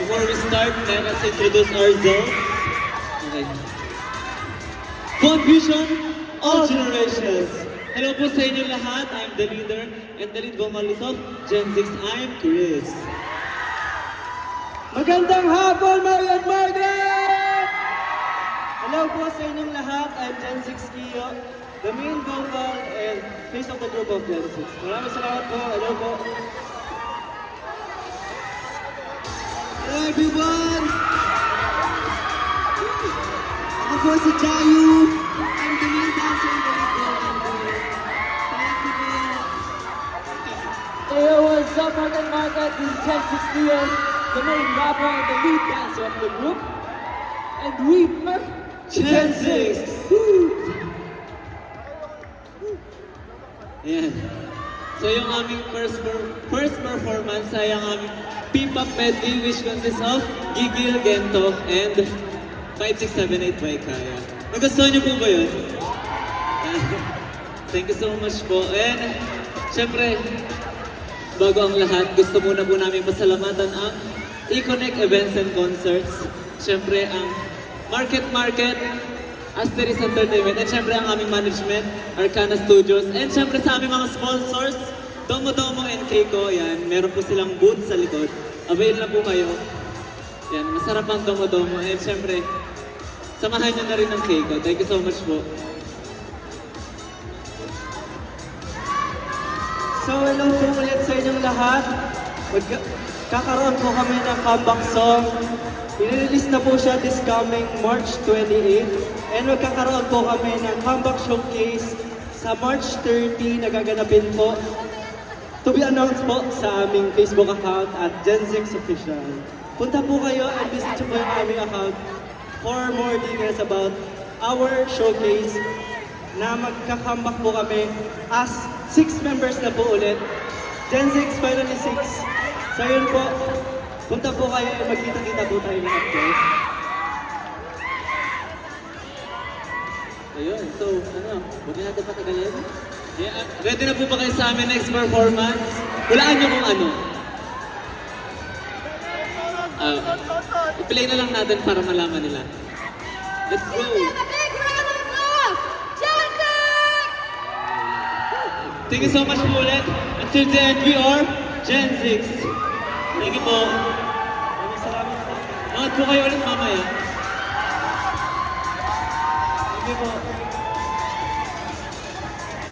before we start, let us introduce ourselves. Okay. Confusion, all generations. Hello po sa inyo lahat. I'm the leader and the lead vocalist of Gen 6. I'm Chris. Magandang hapon, Mario at Margaret! Hello po sa inyong lahat. I'm Gen 6 Kiyo, the main vocal and face of the group of Gen 6. Maraming salamat po. Hello po. Hello everyone! Ako po si Chayu. I'm the main dancer in the lead vocal group. Thank you po. Hey, what's up, Mark and Margaret? This is Gen 6 Kiyo, the main rapper and the lead dancer of the group. And we are Gen 6! Ayan. So yung aming first performance ay ang aming P-pop medley which consists of Gigil, Gento, and 5678 by Kaya. Nagustuhan niyo po ba yun? Thank you so much po. And syempre, bago ang lahat, gusto muna po namin pasalamatan ang E-Connect Events and Concerts. Syempre ang Market, Asteris Entertainment, and syempre ang aming management, Arcana Studios, and syempre sa aming mga sponsors, Domo Domo and Keiko, yan, meron po silang booth sa likod. Avail na po kayo. Yan, masarap ang Domo Domo, and syempre, samahan nyo na rin ng Keiko. Thank you so much po. So, hello po ulit sa inyong lahat. Kakaroon po kami ng comeback song. I-release na po siya this coming March 28. And magkakaroon po kami ng comeback showcase sa March 30 na gaganapin po. To be announced po sa aming Facebook account at Gen 6 Official. Punta po kayo and visit po yung aming account for more details about our showcase na magka-comeback po kami as 6 members na po ulit. Gen 6, finally 6. So yun po, punta po kayo at magkita-kita po tayo lahat po. Ayun, so, huwag natin patagalin. Yeah, ready na po ba kayo sa aming next performance? Hulaan nyo kung ano. I-play na lang natin para malaman nila. Let's go! Thank you so much po ulit. Until the end, we are Gen 6. Thank you po. Maraming salamat po. Mangat po kayo ulit mamaya. Thank you po.